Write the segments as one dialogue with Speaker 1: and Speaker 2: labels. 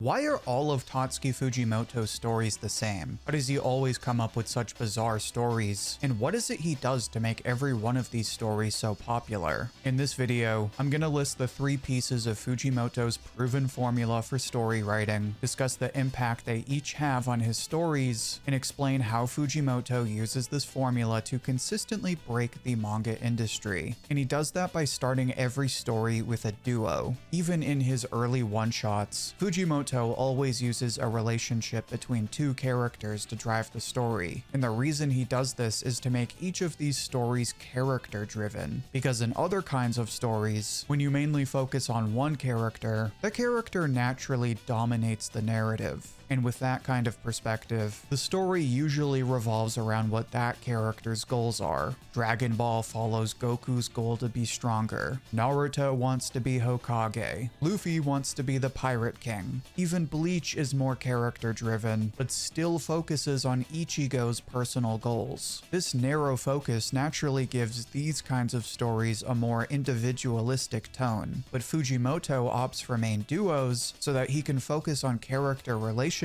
Speaker 1: Why are all of Tatsuki Fujimoto's stories the same? How does he always come up with such bizarre stories? And what is it he does to make every one of these stories so popular? In this video, I'm gonna list the 3 pieces of Fujimoto's proven formula for story writing, discuss the impact they each have on his stories, and explain how Fujimoto uses this formula to consistently break the manga industry. And he does that by starting every story with a duo. Even in his early one-shots, Fujimoto always uses a relationship between 2 characters to drive the story, and the reason he does this is to make each of these stories character-driven, because in other kinds of stories, when you mainly focus on one character, the character naturally dominates the narrative. And with that kind of perspective, the story usually revolves around what that character's goals are. Dragon Ball follows Goku's goal to be stronger. Naruto wants to be Hokage. Luffy wants to be the Pirate King. Even Bleach is more character-driven, but still focuses on Ichigo's personal goals. This narrow focus naturally gives these kinds of stories a more individualistic tone, but Fujimoto opts for main duos so that he can focus on character relationships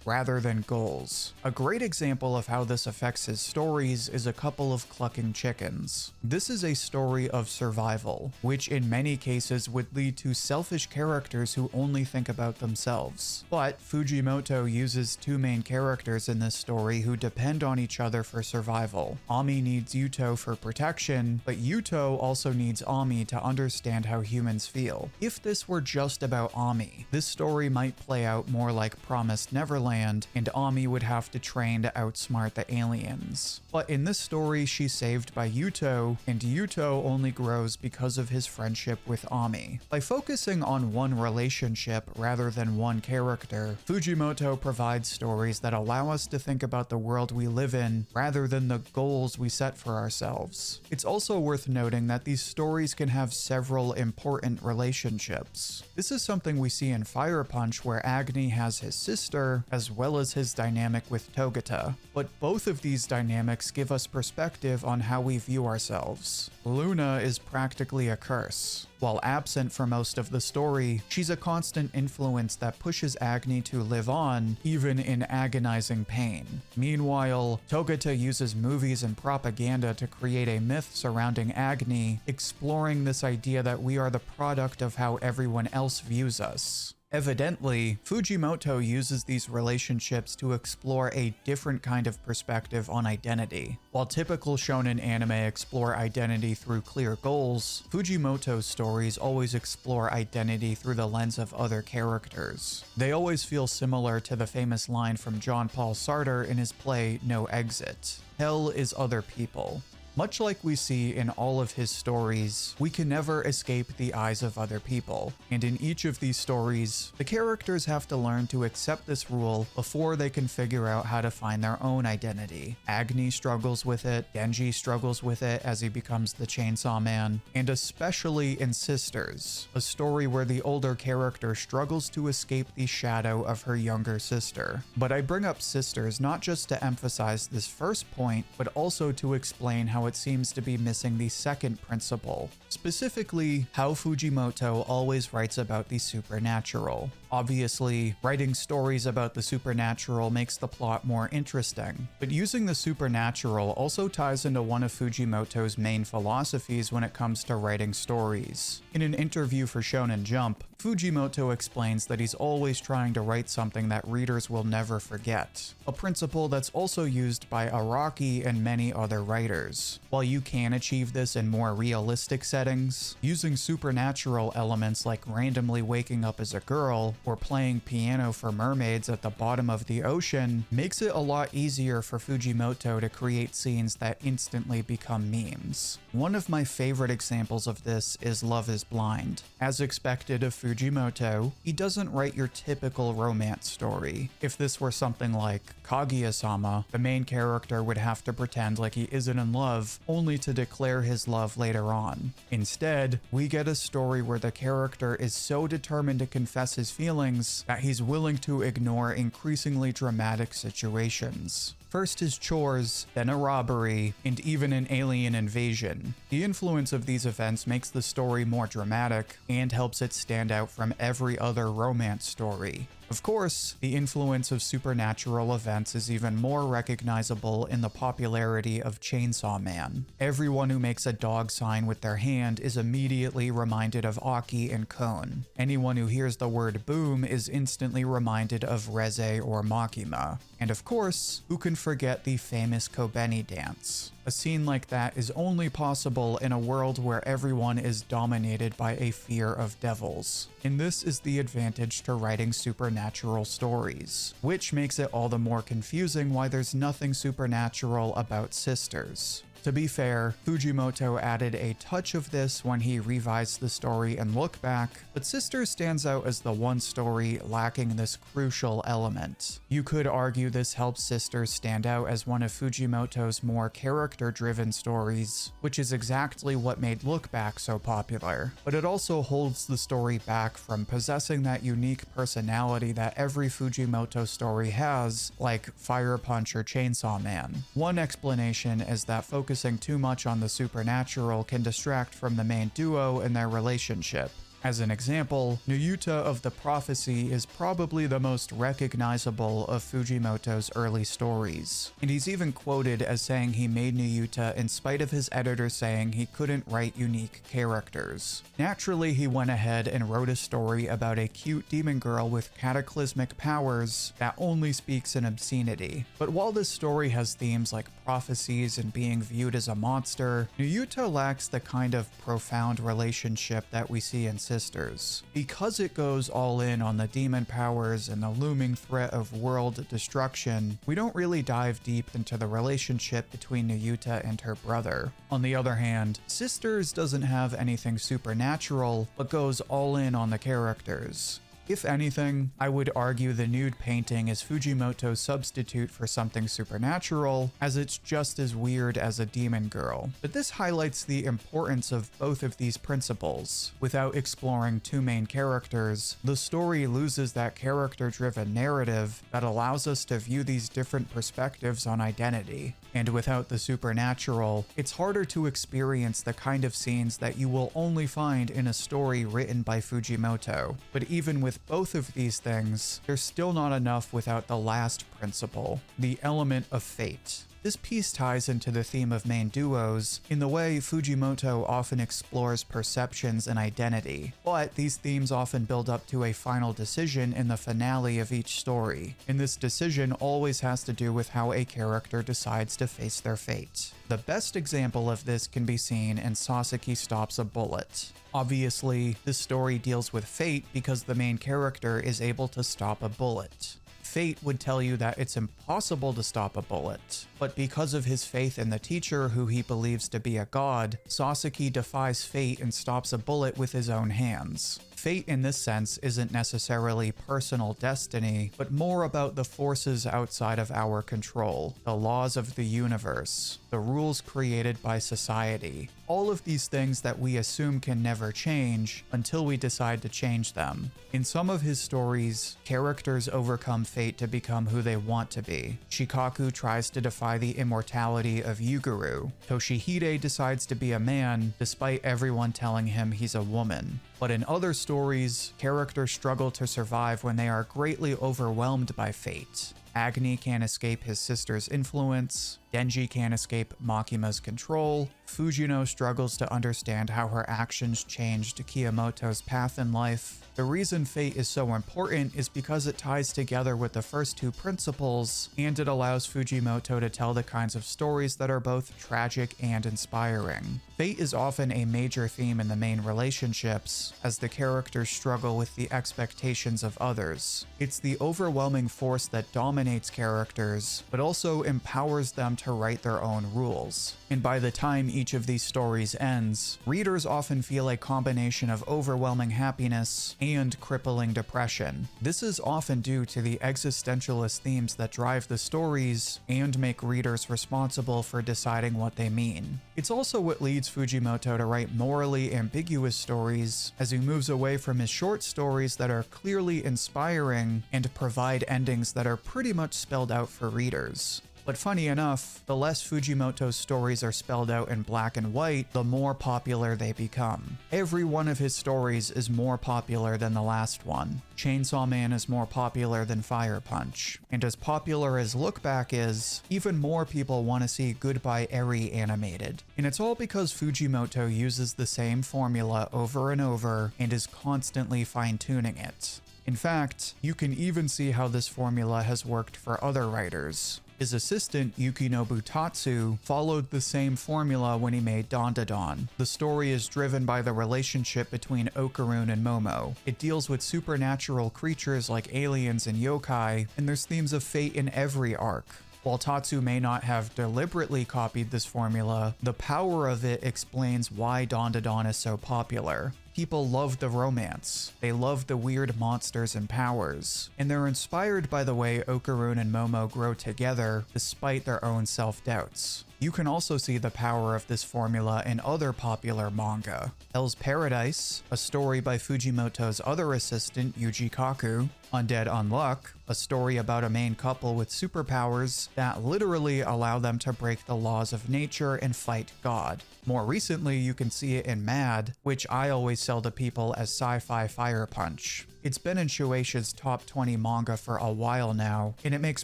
Speaker 1: rather than goals. A great example of how this affects his stories is A Couple of Clucking Chickens. This is a story of survival, which in many cases would lead to selfish characters who only think about themselves. But Fujimoto uses 2 main characters in this story who depend on each other for survival. Ami needs Yuto for protection, but Yuto also needs Ami to understand how humans feel. If this were just about Ami, this story might play out more like Promised Neverland, and Ami would have to train to outsmart the aliens. But in this story, she's saved by Yuto, and Yuto only grows because of his friendship with Ami. By focusing on one relationship rather than one character, Fujimoto provides stories that allow us to think about the world we live in rather than the goals we set for ourselves. It's also worth noting that these stories can have several important relationships. This is something we see in Fire Punch, where Agni has his sister, as well as his dynamic with Togata. But both of these dynamics give us perspective on how we view ourselves. Luna is practically a curse. While absent for most of the story, she's a constant influence that pushes Agni to live on, even in agonizing pain. Meanwhile, Togata uses movies and propaganda to create a myth surrounding Agni, exploring this idea that we are the product of how everyone else views us. Evidently, Fujimoto uses these relationships to explore a different kind of perspective on identity. While typical shonen anime explore identity through clear goals, Fujimoto's stories always explore identity through the lens of other characters. They always feel similar to the famous line from Jean-Paul Sartre in his play No Exit: "Hell is other people." Much like we see in all of his stories, we can never escape the eyes of other people, and in each of these stories, the characters have to learn to accept this rule before they can figure out how to find their own identity. Agni struggles with it, Genji struggles with it as he becomes the Chainsaw Man, and especially in Sisters, a story where the older character struggles to escape the shadow of her younger sister. But I bring up Sisters not just to emphasize this first point, but also to explain how it seems to be missing the second principle, specifically how Fujimoto always writes about the supernatural. Obviously, writing stories about the supernatural makes the plot more interesting, but using the supernatural also ties into one of Fujimoto's main philosophies when it comes to writing stories. In an interview for Shonen Jump, Fujimoto explains that he's always trying to write something that readers will never forget, a principle that's also used by Araki and many other writers. While you can achieve this in more realistic settings, using supernatural elements like randomly waking up as a girl or playing piano for mermaids at the bottom of the ocean makes it a lot easier for Fujimoto to create scenes that instantly become memes. One of my favorite examples of this is Love is Blind. As expected of Fujimoto, he doesn't write your typical romance story. If this were something like Kaguya-sama, the main character would have to pretend like he isn't in love, only to declare his love later on. Instead, we get a story where the character is so determined to confess his feelings that he's willing to ignore increasingly dramatic situations. First his chores, then a robbery, and even an alien invasion. The influence of these events makes the story more dramatic and helps it stand out from every other romance story. Of course, the influence of supernatural events is even more recognizable in the popularity of Chainsaw Man. Everyone who makes a dog sign with their hand is immediately reminded of Aki and Kon. Anyone who hears the word boom is instantly reminded of Reze or Makima. And of course, who can forget the famous Kobeni dance? A scene like that is only possible in a world where everyone is dominated by a fear of devils. And this is the advantage to writing supernatural stories, which makes it all the more confusing why there's nothing supernatural about sisters. To be fair, Fujimoto added a touch of this when he revised the story and Look Back, but Sisters stands out as the one story lacking this crucial element. You could argue this helps Sisters stand out as one of Fujimoto's more character-driven stories, which is exactly what made Look Back so popular, but it also holds the story back from possessing that unique personality that every Fujimoto story has, like Fire Punch or Chainsaw Man. One explanation is that focusing too much on the supernatural can distract from the main duo and their relationship. As an example, Nuyuta of the Prophecy is probably the most recognizable of Fujimoto's early stories, and he's even quoted as saying he made Nuyuta in spite of his editor saying he couldn't write unique characters. Naturally, he went ahead and wrote a story about a cute demon girl with cataclysmic powers that only speaks in obscenity. But while this story has themes like prophecies and being viewed as a monster, Nuyuta lacks the kind of profound relationship that we see in Sisters. Because it goes all in on the demon powers and the looming threat of world destruction, we don't really dive deep into the relationship between Nuyuta and her brother. On the other hand, Sisters doesn't have anything supernatural, but goes all in on the characters. If anything, I would argue the nude painting is Fujimoto's substitute for something supernatural, as it's just as weird as a demon girl. But this highlights the importance of both of these principles. Without exploring two main characters, the story loses that character-driven narrative that allows us to view these different perspectives on identity. And without the supernatural, it's harder to experience the kind of scenes that you will only find in a story written by Fujimoto. But even with both of these things, there's still not enough without the last principle, the element of fate. This piece ties into the theme of main duos in the way Fujimoto often explores perceptions and identity, but these themes often build up to a final decision in the finale of each story, and this decision always has to do with how a character decides to face their fate. The best example of this can be seen in Saxii Stops a Bullet. Obviously, this story deals with fate because the main character is able to stop a bullet. Fate would tell you that it's impossible to stop a bullet, but because of his faith in the teacher who he believes to be a god, Saxii defies fate and stops a bullet with his own hands. Fate in this sense isn't necessarily personal destiny, but more about the forces outside of our control, the laws of the universe, the rules created by society. All of these things that we assume can never change until we decide to change them. In some of his stories, characters overcome fate to become who they want to be. Shikaku tries to defy the immortality of Yuguru. Toshihide decides to be a man despite everyone telling him he's a woman. But in other stories, characters struggle to survive when they are greatly overwhelmed by fate. Agni can't escape his sister's influence, Denji can't escape Makima's control, Fujino struggles to understand how her actions changed Kiyomoto's path in life. The reason fate is so important is because it ties together with the first two principles, and it allows Fujimoto to tell the kinds of stories that are both tragic and inspiring. Fate is often a major theme in the main relationships, as the characters struggle with the expectations of others. It's the overwhelming force that dominates characters, but also empowers them to write their own rules. And by the time each of these stories ends, readers often feel a combination of overwhelming happiness and crippling depression. This is often due to the existentialist themes that drive the stories and make readers responsible for deciding what they mean. It's also what leads Fujimoto to write morally ambiguous stories, as he moves away from his short stories that are clearly inspiring and provide endings that are pretty much spelled out for readers. But funny enough, the less Fujimoto's stories are spelled out in black and white, the more popular they become. Every one of his stories is more popular than the last one. Chainsaw Man is more popular than Fire Punch. And as popular as Look Back is, even more people want to see Goodbye Eri animated. And it's all because Fujimoto uses the same formula over and over and is constantly fine-tuning it. In fact, you can even see how this formula has worked for other writers. His assistant, Yukinobu Tatsu, followed the same formula when he made Dandadan. The story is driven by the relationship between Okarun and Momo. It deals with supernatural creatures like aliens and yokai, and there's themes of fate in every arc. While Tatsu may not have deliberately copied this formula, the power of it explains why Dandadan is so popular. People love the romance, they love the weird monsters and powers, and they're inspired by the way Okarun and Momo grow together despite their own self-doubts. You can also see the power of this formula in other popular manga. Hell's Paradise, a story by Fujimoto's other assistant Yuji Kaku, Undead Unluck, a story about a main couple with superpowers that literally allow them to break the laws of nature and fight God. More recently, you can see it in Mad, which I always sell to people as sci-fi Fire Punch. It's been in Shueisha's top 20 manga for a while now, and it makes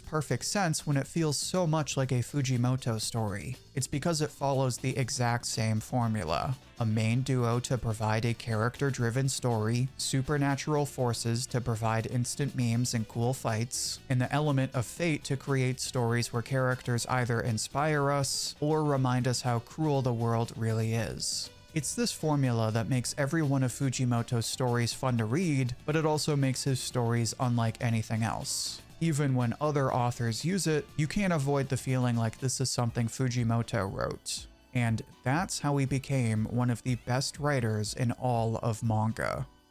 Speaker 1: perfect sense when it feels so much like a Fujimoto story. It's because it follows the exact same formula. A main duo to provide a character-driven story, supernatural forces to provide instant memes and cool fights, and the element of fate to create stories where characters either inspire us or remind us how cruel the world really is. It's this formula that makes every one of Fujimoto's stories fun to read, but it also makes his stories unlike anything else. Even when other authors use it, you can't avoid the feeling like this is something Fujimoto wrote. And that's how he became one of the best writers in all of manga.